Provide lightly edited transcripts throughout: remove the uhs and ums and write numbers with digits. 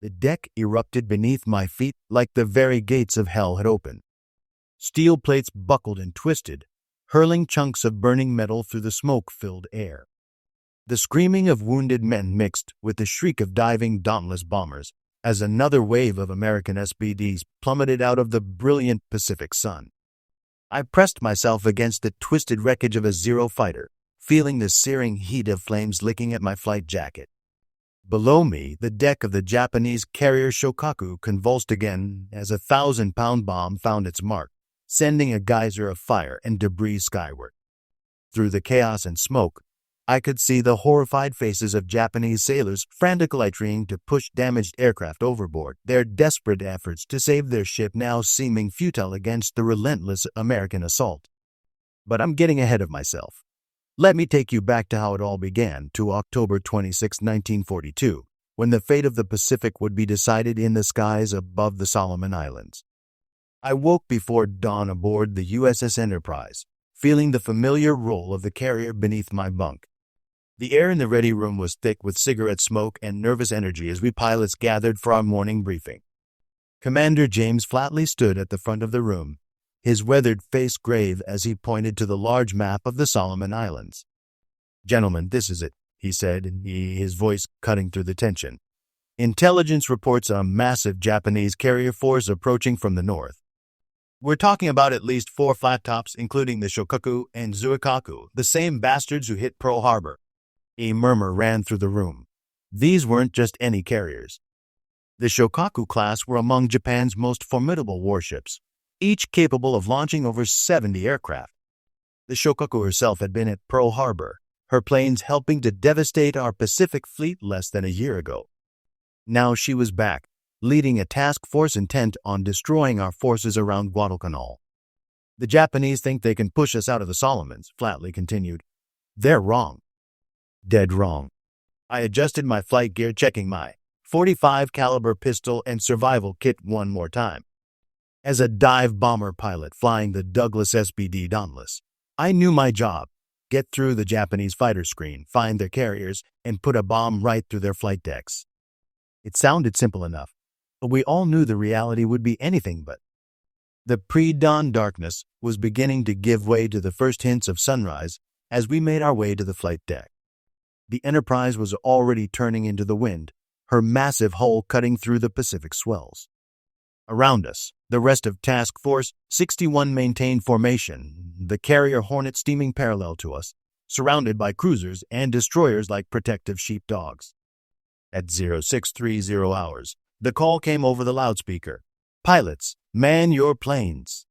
The deck erupted beneath my feet like the very gates of hell had opened. Steel plates buckled and twisted, hurling chunks of burning metal through the smoke-filled air. The screaming of wounded men mixed with the shriek of diving Dauntless bombers as another wave of American SBDs plummeted out of the brilliant Pacific sun. I pressed myself against the twisted wreckage of a Zero fighter, feeling the searing heat of flames licking at my flight jacket. Below me, the deck of the Japanese carrier Shōkaku convulsed again as a 1,000-pound bomb found its mark, sending a geyser of fire and debris skyward. Through the chaos and smoke, I could see the horrified faces of Japanese sailors frantically trying to push damaged aircraft overboard, their desperate efforts to save their ship now seeming futile against the relentless American assault. But I'm getting ahead of myself. Let me take you back to how it all began, to October 26, 1942, when the fate of the Pacific would be decided in the skies above the Solomon Islands. I woke before dawn aboard the USS Enterprise, feeling the familiar roll of the carrier beneath my bunk. The air in the ready room was thick with cigarette smoke and nervous energy as we pilots gathered for our morning briefing. Commander James flatly stood at the front of the room, his weathered face grave as he pointed to the large map of the Solomon Islands. "Gentlemen, this is it," he said, his voice cutting through the tension. "Intelligence reports a massive Japanese carrier force approaching from the north. We're talking about at least 4 flat tops, including the Shokaku and Shokaku, the same bastards who hit Pearl Harbor." A murmur ran through the room. These weren't just any carriers. The Shokaku class were among Japan's most formidable warships, each capable of launching over 70 aircraft. The Shokaku herself had been at Pearl Harbor, her planes helping to devastate our Pacific fleet less than a year ago. Now she was back, leading a task force intent on destroying our forces around Guadalcanal. "The Japanese think they can push us out of the Solomons," Flatley continued. "They're wrong. Dead wrong." I adjusted my flight gear, checking my .45 caliber pistol and survival kit one more time. As a dive bomber pilot flying the Douglas SBD Dauntless, I knew my job: get through the Japanese fighter screen, find their carriers, and put a bomb right through their flight decks. It sounded simple enough, but we all knew the reality would be anything but. The pre-dawn darkness was beginning to give way to the first hints of sunrise as we made our way to the flight deck. The Enterprise was already turning into the wind, her massive hull cutting through the Pacific swells. Around us, the rest of Task Force 61 maintained formation, the carrier Hornet steaming parallel to us, surrounded by cruisers and destroyers like protective sheepdogs. At 0630 hours, the call came over the loudspeaker: "Pilots, man your planes."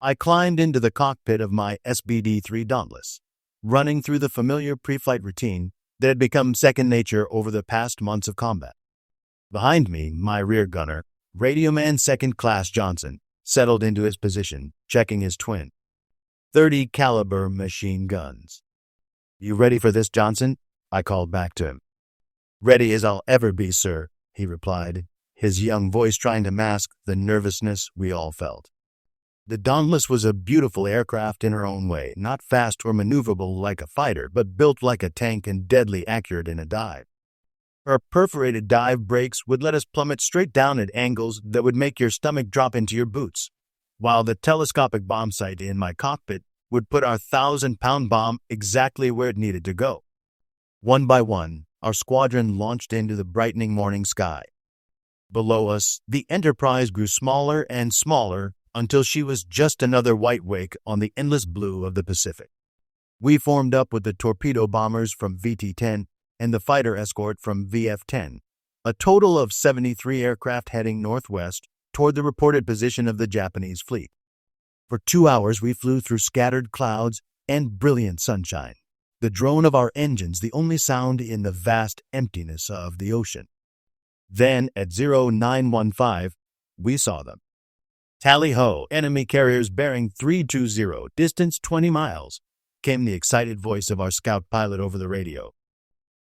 I climbed into the cockpit of my SBD-3 Dauntless, running through the familiar pre-flight routine that had become second nature over the past months of combat. Behind me, my rear gunner, Radioman Second Class Johnson, settled into his position, checking his twin .30 caliber machine guns. "You ready for this, Johnson?" I called back to him. "Ready as I'll ever be, sir," he replied, his young voice trying to mask the nervousness we all felt. The Dauntless was a beautiful aircraft in her own way, not fast or maneuverable like a fighter, but built like a tank and deadly accurate in a dive. Her perforated dive brakes would let us plummet straight down at angles that would make your stomach drop into your boots, while the telescopic bomb sight in my cockpit would put our 1,000-pound bomb exactly where it needed to go. One by one, our squadron launched into the brightening morning sky. Below us, the Enterprise grew smaller and smaller until she was just another white wake on the endless blue of the Pacific. We formed up with the torpedo bombers from VT-10 and the fighter escort from VF-10, a total of 73 aircraft heading northwest toward the reported position of the Japanese fleet. For 2 hours we flew through scattered clouds and brilliant sunshine, the drone of our engines the only sound in the vast emptiness of the ocean. Then, at 0915, we saw them. "Tally-ho, enemy carriers bearing 320, distance 20 miles, came the excited voice of our scout pilot over the radio.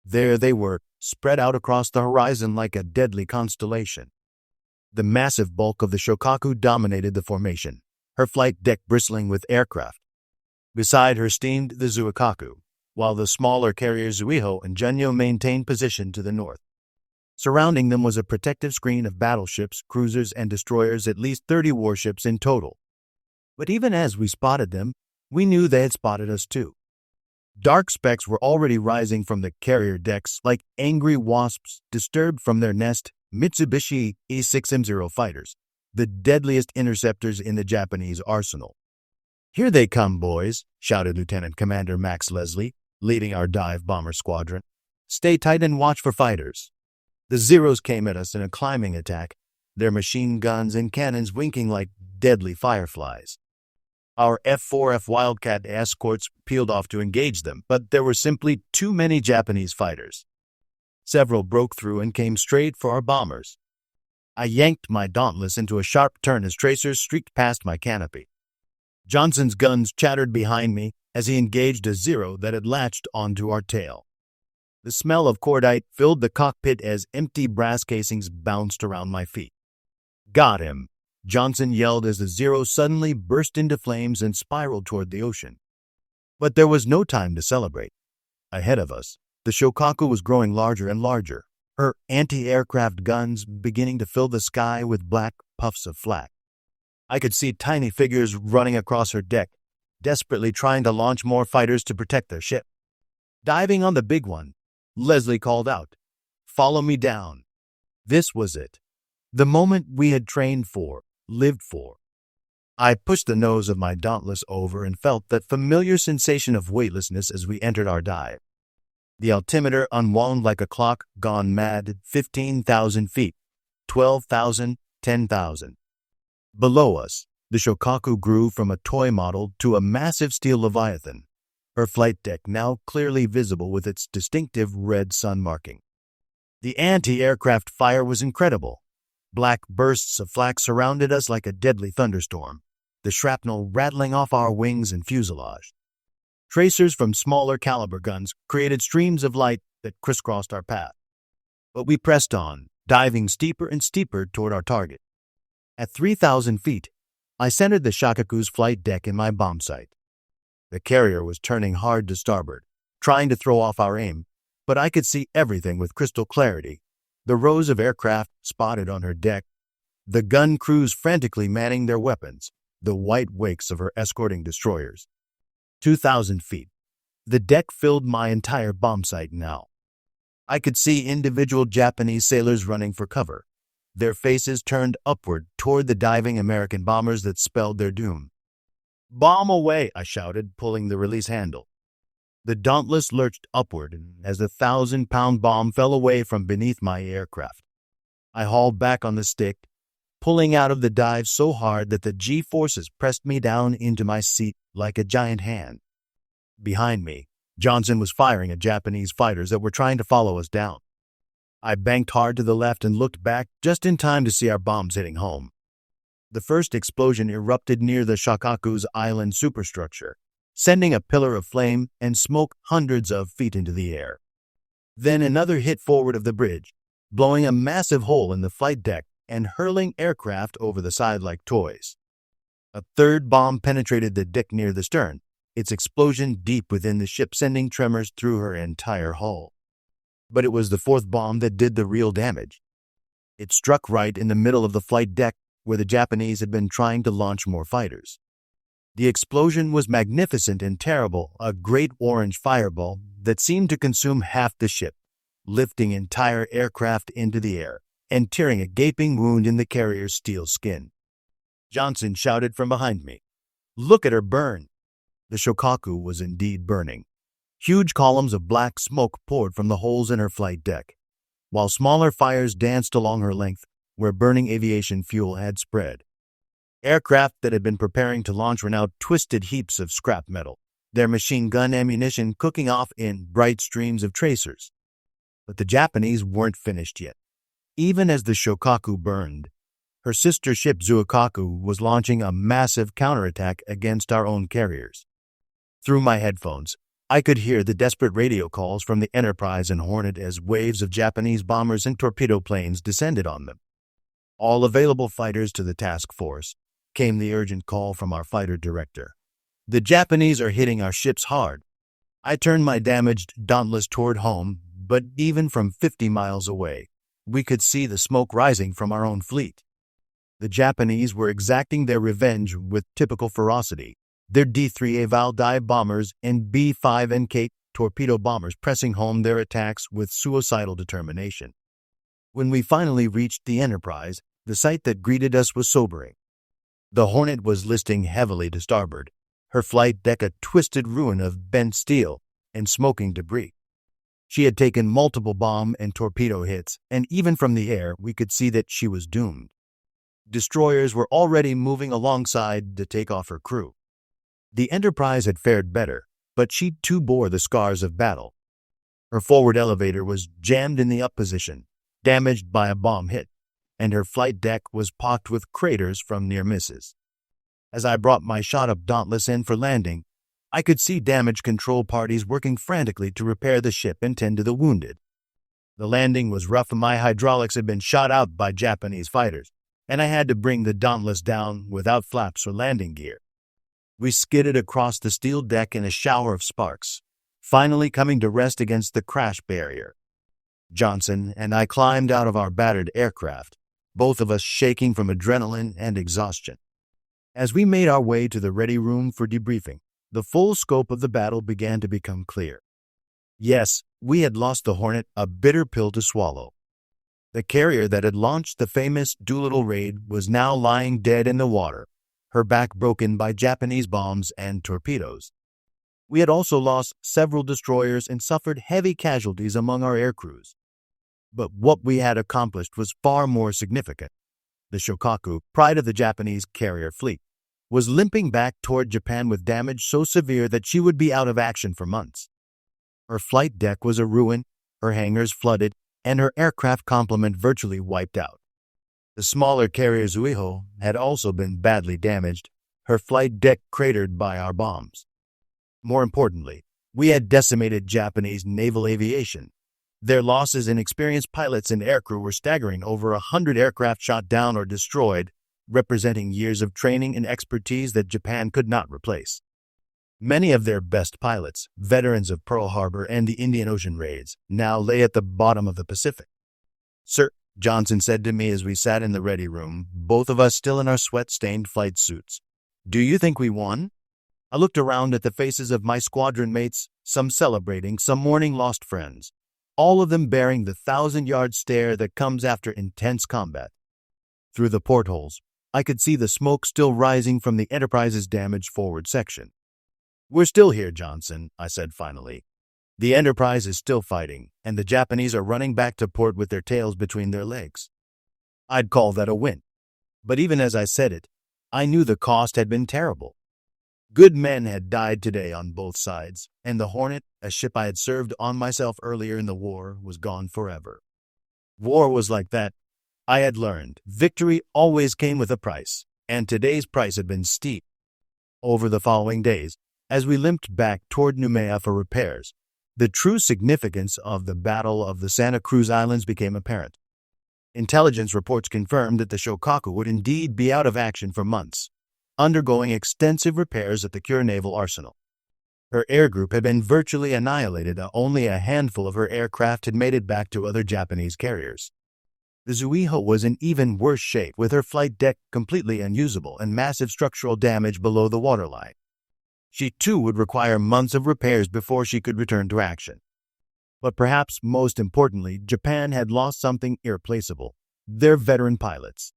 There they were, spread out across the horizon like a deadly constellation. The massive bulk of the Shokaku dominated the formation, her flight deck bristling with aircraft. Beside her steamed the Shokaku, while the smaller carriers Zuiho and Junyo maintained position to the north. Surrounding them was a protective screen of battleships, cruisers, and destroyers, at least 30 warships in total. But even as we spotted them, we knew they had spotted us too. Dark specks were already rising from the carrier decks like angry wasps disturbed from their nest. Mitsubishi A6M Zero fighters, the deadliest interceptors in the Japanese arsenal. "Here they come, boys," shouted Lieutenant Commander Max Leslie, leading our dive bomber squadron. "Stay tight and watch for fighters." The Zeros came at us in a climbing attack, their machine guns and cannons winking like deadly fireflies. Our F-4F Wildcat escorts peeled off to engage them, but there were simply too many Japanese fighters. Several broke through and came straight for our bombers. I yanked my Dauntless into a sharp turn as tracers streaked past my canopy. Johnson's guns chattered behind me as he engaged a Zero that had latched onto our tail. The smell of cordite filled the cockpit as empty brass casings bounced around my feet. "Got him!" Johnson yelled as the Zero suddenly burst into flames and spiraled toward the ocean. But there was no time to celebrate. Ahead of us, the Shokaku was growing larger and larger, her anti-aircraft guns beginning to fill the sky with black puffs of flak. I could see tiny figures running across her deck, desperately trying to launch more fighters to protect their ship. Diving on the big one, Leslie called out, "Follow me down." This was it. The moment we had trained for, lived for. I pushed the nose of my Dauntless over and felt that familiar sensation of weightlessness as we entered our dive. The altimeter unwound like a clock gone mad, 15,000 feet, 12,000, 10,000. Below us, the Shokaku grew from a toy model to a massive steel leviathan, her flight deck now clearly visible with its distinctive red sun marking. The anti-aircraft fire was incredible. Black bursts of flak surrounded us like a deadly thunderstorm, the shrapnel rattling off our wings and fuselage. Tracers from smaller caliber guns created streams of light that crisscrossed our path. But we pressed on, diving steeper and steeper toward our target. At 3,000 feet, I centered the Shokaku's flight deck in my bomb sight. The carrier was turning hard to starboard, trying to throw off our aim, but I could see everything with crystal clarity. The rows of aircraft spotted on her deck, the gun crews frantically manning their weapons, the white wakes of her escorting destroyers. 2,000 feet. The deck filled my entire bomb sight now. I could see individual Japanese sailors running for cover, their faces turned upward toward the diving American bombers that spelled their doom. "Bomb away!" I shouted, pulling the release handle. The Dauntless lurched upward as the 1,000-pound bomb fell away from beneath my aircraft. I hauled back on the stick, pulling out of the dive so hard that the G-forces pressed me down into my seat like a giant hand. Behind me, Johnson was firing at Japanese fighters that were trying to follow us down. I banked hard to the left and looked back just in time to see our bombs hitting home. The first explosion erupted near the Shokaku's island superstructure, sending a pillar of flame and smoke hundreds of feet into the air. Then another hit forward of the bridge, blowing a massive hole in the flight deck and hurling aircraft over the side like toys. A third bomb penetrated the deck near the stern, its explosion deep within the ship sending tremors through her entire hull. But it was the fourth bomb that did the real damage. It struck right in the middle of the flight deck where the Japanese had been trying to launch more fighters. The explosion was magnificent and terrible, a great orange fireball that seemed to consume half the ship, lifting entire aircraft into the air and tearing a gaping wound in the carrier's steel skin. Johnson shouted from behind me, "Look at her burn!" The Shokaku was indeed burning. Huge columns of black smoke poured from the holes in her flight deck, while smaller fires danced along her length where burning aviation fuel had spread. Aircraft that had been preparing to launch were now twisted heaps of scrap metal, their machine gun ammunition cooking off in bright streams of tracers. But the Japanese weren't finished yet. Even as the Shokaku burned, her sister ship Shokaku was launching a massive counterattack against our own carriers. Through my headphones, I could hear the desperate radio calls from the Enterprise and Hornet as waves of Japanese bombers and torpedo planes descended on them. "All available fighters to the task force," came the urgent call from our fighter director. "The Japanese are hitting our ships hard." I turned my damaged Dauntless toward home, but even from 50 miles away, we could see the smoke rising from our own fleet. The Japanese were exacting their revenge with typical ferocity, their D-3 Aval dive bombers and B-5NK torpedo bombers pressing home their attacks with suicidal determination. When we finally reached the Enterprise, the sight that greeted us was sobering. The Hornet was listing heavily to starboard, her flight deck a twisted ruin of bent steel and smoking debris. She had taken multiple bomb and torpedo hits, and even from the air we could see that she was doomed. Destroyers were already moving alongside to take off her crew. The Enterprise had fared better, but she too bore the scars of battle. Her forward elevator was jammed in the up position, damaged by a bomb hit, and her flight deck was pocked with craters from near misses. As I brought my shot-up Dauntless in for landing, I could see damage control parties working frantically to repair the ship and tend to the wounded. The landing was rough and my hydraulics had been shot out by Japanese fighters, and I had to bring the Dauntless down without flaps or landing gear. We skidded across the steel deck in a shower of sparks, finally coming to rest against the crash barrier. Johnson and I climbed out of our battered aircraft, both of us shaking from adrenaline and exhaustion. As we made our way to the ready room for debriefing, the full scope of the battle began to become clear. Yes, we had lost the Hornet, a bitter pill to swallow. The carrier that had launched the famous Doolittle raid was now lying dead in the water, her back broken by Japanese bombs and torpedoes. We had also lost several destroyers and suffered heavy casualties among our air crews. But what we had accomplished was far more significant. The Shokaku, pride of the Japanese carrier fleet, was limping back toward Japan with damage so severe that she would be out of action for months. Her flight deck was a ruin, her hangars flooded, and her aircraft complement virtually wiped out. The smaller carrier Zuiho had also been badly damaged, her flight deck cratered by our bombs. More importantly, we had decimated Japanese naval aviation. Their losses in experienced pilots and aircrew were staggering, over 100 aircraft shot down or destroyed, representing years of training and expertise that Japan could not replace. Many of their best pilots, veterans of Pearl Harbor and the Indian Ocean raids, now lay at the bottom of the Pacific. "Sir," Johnson said to me as we sat in the ready room, both of us still in our sweat-stained flight suits, "do you think we won?" I looked around at the faces of my squadron mates, some celebrating, some mourning lost friends, all of them bearing the 1,000-yard stare that comes after intense combat. Through the portholes, I could see the smoke still rising from the Enterprise's damaged forward section. "We're still here, Johnson," I said finally. "The Enterprise is still fighting, and the Japanese are running back to port with their tails between their legs." I'd call that a win. But even as I said it, I knew the cost had been terrible. Good men had died today on both sides, and the Hornet, a ship I had served on myself earlier in the war, was gone forever. War was like that. I had learned victory always came with a price, and today's price had been steep. Over the following days, as we limped back toward Noumea for repairs, the true significance of the Battle of the Santa Cruz Islands became apparent. Intelligence reports confirmed that the Shokaku would indeed be out of action for months, undergoing extensive repairs at the Kure Naval Arsenal. Her air group had been virtually annihilated, only a handful of her aircraft had made it back to other Japanese carriers. The Zuiho was in even worse shape, with her flight deck completely unusable and massive structural damage below the waterline. She too would require months of repairs before she could return to action. But perhaps most importantly, Japan had lost something irreplaceable: their veteran pilots.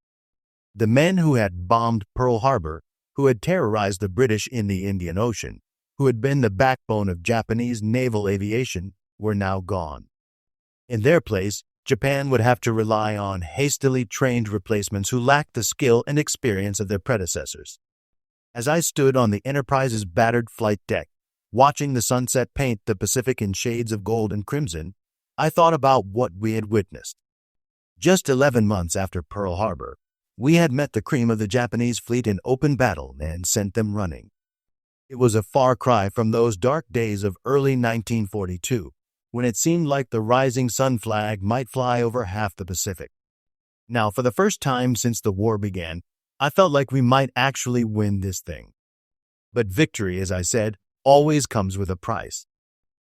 The men who had bombed Pearl Harbor, who had terrorized the British in the Indian Ocean, who had been the backbone of Japanese naval aviation, were now gone. In their place, Japan would have to rely on hastily trained replacements who lacked the skill and experience of their predecessors. As I stood on the Enterprise's battered flight deck, watching the sunset paint the Pacific in shades of gold and crimson, I thought about what we had witnessed. Just 11 months after Pearl Harbor, we had met the cream of the Japanese fleet in open battle and sent them running. It was a far cry from those dark days of early 1942, when it seemed like the rising sun flag might fly over half the Pacific. Now, for the first time since the war began, I felt like we might actually win this thing. But victory, as I said, always comes with a price.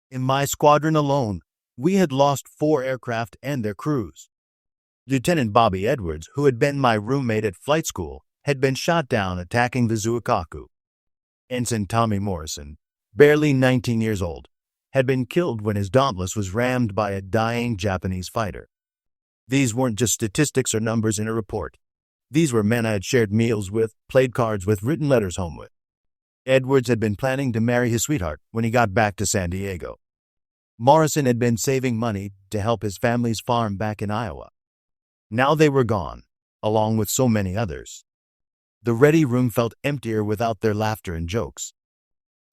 In my squadron alone, we had lost 4 aircraft and their crews. Lieutenant Bobby Edwards, who had been my roommate at flight school, had been shot down attacking the Shōkaku. Ensign Tommy Morrison, barely 19 years old, had been killed when his Dauntless was rammed by a dying Japanese fighter. These weren't just statistics or numbers in a report. These were men I had shared meals with, played cards with, written letters home with. Edwards had been planning to marry his sweetheart when he got back to San Diego. Morrison had been saving money to help his family's farm back in Iowa. Now they were gone, along with so many others. The ready room felt emptier without their laughter and jokes.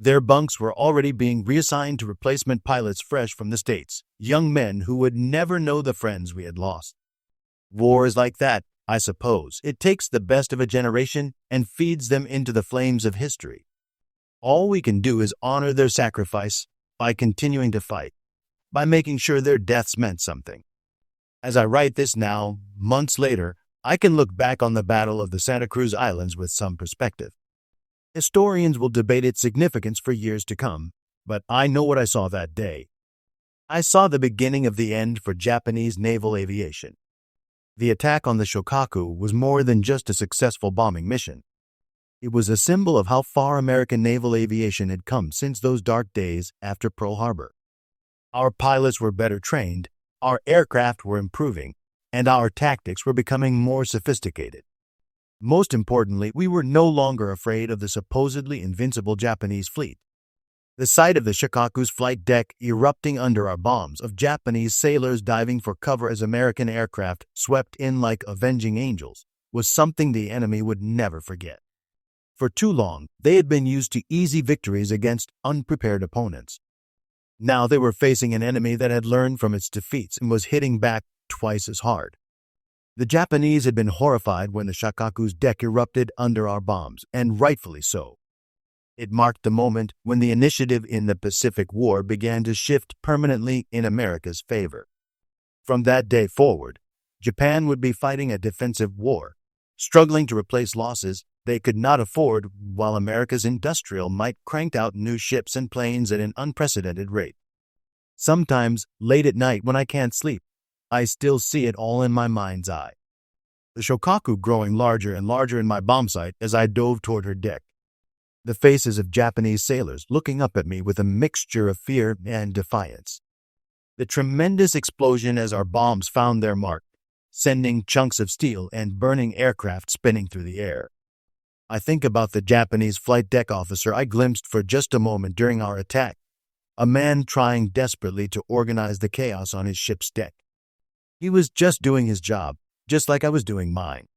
Their bunks were already being reassigned to replacement pilots fresh from the States, young men who would never know the friends we had lost. War is like that, I suppose. It takes the best of a generation and feeds them into the flames of history. All we can do is honor their sacrifice by continuing to fight, by making sure their deaths meant something. As I write this now, months later, I can look back on the Battle of the Santa Cruz Islands with some perspective. Historians will debate its significance for years to come, but I know what I saw that day. I saw the beginning of the end for Japanese naval aviation. The attack on the Shokaku was more than just a successful bombing mission. It was a symbol of how far American naval aviation had come since those dark days after Pearl Harbor. Our pilots were better trained, our aircraft were improving, and our tactics were becoming more sophisticated. Most importantly, we were no longer afraid of the supposedly invincible Japanese fleet. The sight of the Shokaku's flight deck erupting under our bombs, of Japanese sailors diving for cover as American aircraft swept in like avenging angels, was something the enemy would never forget. For too long, they had been used to easy victories against unprepared opponents. Now they were facing an enemy that had learned from its defeats and was hitting back twice as hard. The Japanese had been horrified when the Shokaku's deck erupted under our bombs, and rightfully so. It marked the moment when the initiative in the Pacific War began to shift permanently in America's favor. From that day forward, Japan would be fighting a defensive war, struggling to replace losses they could not afford, while America's industrial might cranked out new ships and planes at an unprecedented rate. Sometimes, late at night when I can't sleep, I still see it all in my mind's eye. The Shokaku growing larger and larger in my bomb sight as I dove toward her deck. The faces of Japanese sailors looking up at me with a mixture of fear and defiance. The tremendous explosion as our bombs found their mark, sending chunks of steel and burning aircraft spinning through the air. I think about the Japanese flight deck officer I glimpsed for just a moment during our attack, a man trying desperately to organize the chaos on his ship's deck. He was just doing his job, just like I was doing mine.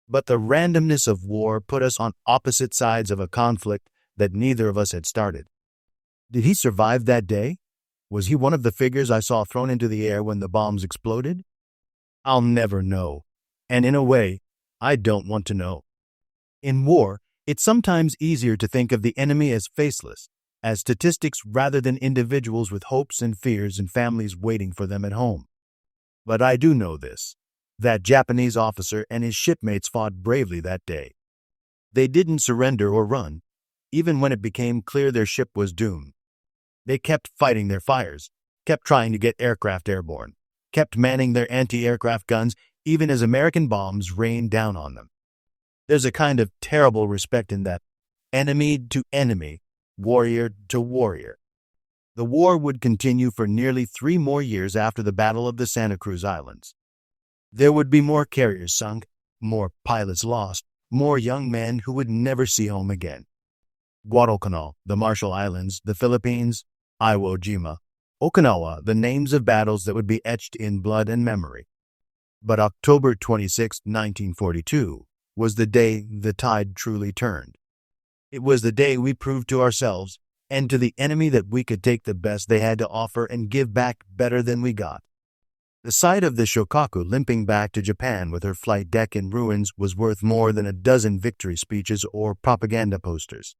But the randomness of war put us on opposite sides of a conflict that neither of us had started. Did he survive that day? Was he one of the figures I saw thrown into the air when the bombs exploded? I'll never know, and in a way, I don't want to know. In war, it's sometimes easier to think of the enemy as faceless, as statistics rather than individuals with hopes and fears and families waiting for them at home. But I do know this. That Japanese officer and his shipmates fought bravely that day. They didn't surrender or run, even when it became clear their ship was doomed. They kept fighting their fires, kept trying to get aircraft airborne, kept manning their anti-aircraft guns even as American bombs rained down on them. There's a kind of terrible respect in that, enemy to enemy, warrior to warrior. The war would continue for nearly 3 more years after the Battle of the Santa Cruz Islands. There would be more carriers sunk, more pilots lost, more young men who would never see home again. Guadalcanal, the Marshall Islands, the Philippines, Iwo Jima, Okinawa, the names of battles that would be etched in blood and memory. But October 26, 1942, was the day the tide truly turned. It was the day we proved to ourselves and to the enemy that we could take the best they had to offer and give back better than we got. The sight of the Shokaku limping back to Japan with her flight deck in ruins was worth more than a dozen victory speeches or propaganda posters.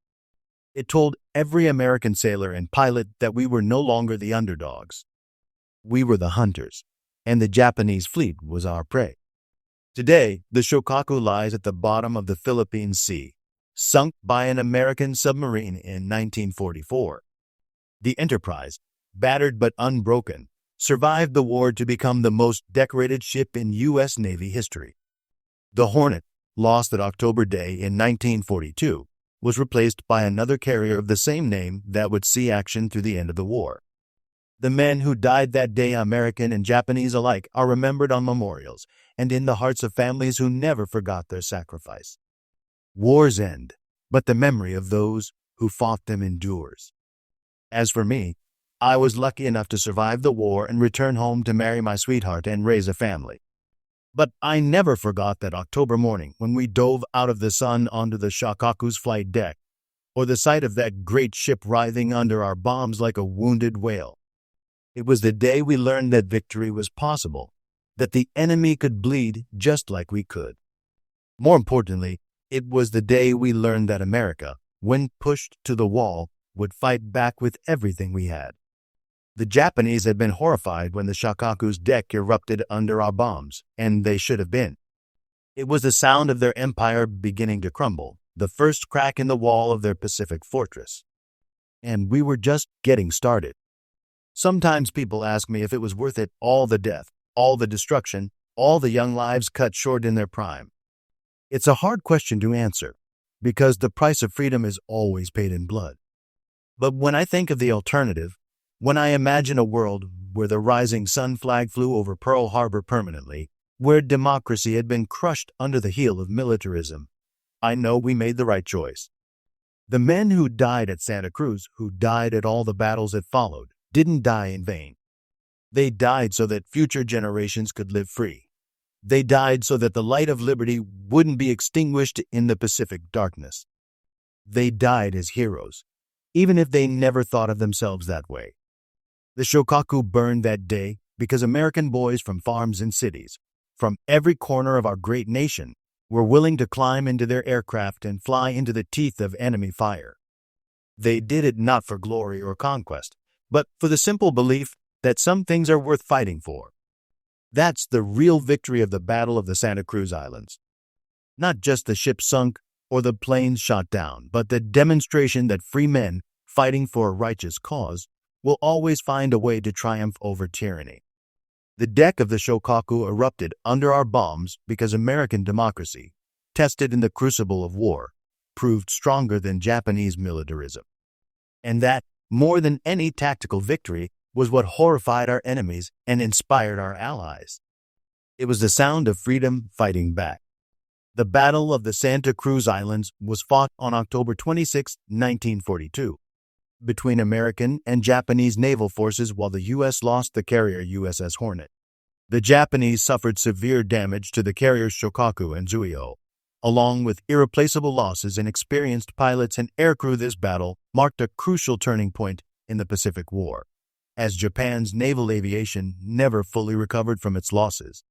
It told every American sailor and pilot that we were no longer the underdogs. We were the hunters, and the Japanese fleet was our prey. Today, the Shokaku lies at the bottom of the Philippine Sea, sunk by an American submarine in 1944. The Enterprise, battered but unbroken, survived the war to become the most decorated ship in U.S. Navy history. The Hornet, lost that October day in 1942, was replaced by another carrier of the same name that would see action through the end of the war. The men who died that day, American and Japanese alike, are remembered on memorials and in the hearts of families who never forgot their sacrifice. Wars end, but the memory of those who fought them endures. As for me, I was lucky enough to survive the war and return home to marry my sweetheart and raise a family. But I never forgot that October morning when we dove out of the sun onto the Shokaku's flight deck, or the sight of that great ship writhing under our bombs like a wounded whale. It was the day we learned that victory was possible, that the enemy could bleed just like we could. More importantly, it was the day we learned that America, when pushed to the wall, would fight back with everything we had. The Japanese had been horrified when the Shokaku's deck erupted under our bombs, and they should have been. It was the sound of their empire beginning to crumble, the first crack in the wall of their Pacific fortress. And we were just getting started. Sometimes people ask me if it was worth it, all the death, all the destruction, all the young lives cut short in their prime. It's a hard question to answer, because the price of freedom is always paid in blood. But when I think of the alternative, when I imagine a world where the rising sun flag flew over Pearl Harbor permanently, where democracy had been crushed under the heel of militarism, I know we made the right choice. The men who died at Santa Cruz, who died at all the battles that followed, didn't die in vain. They died so that future generations could live free. They died so that the light of liberty wouldn't be extinguished in the Pacific darkness. They died as heroes, even if they never thought of themselves that way. The Shokaku burned that day because American boys from farms and cities, from every corner of our great nation, were willing to climb into their aircraft and fly into the teeth of enemy fire. They did it not for glory or conquest, but for the simple belief that some things are worth fighting for. That's the real victory of the Battle of the Santa Cruz Islands. Not just the ship sunk or the planes shot down, but the demonstration that free men fighting for a righteous cause will always find a way to triumph over tyranny. The deck of the Shokaku erupted under our bombs because American democracy, tested in the crucible of war, proved stronger than Japanese militarism. And that, more than any tactical victory, was what horrified our enemies and inspired our allies. It was the sound of freedom fighting back. The Battle of the Santa Cruz Islands was fought on October 26, 1942, between American and Japanese naval forces while the U.S. lost the carrier USS Hornet. The Japanese suffered severe damage to the carriers Shokaku and Zuio, along with irreplaceable losses in experienced pilots and aircrew. This battle marked a crucial turning point in the Pacific War, as Japan's naval aviation never fully recovered from its losses.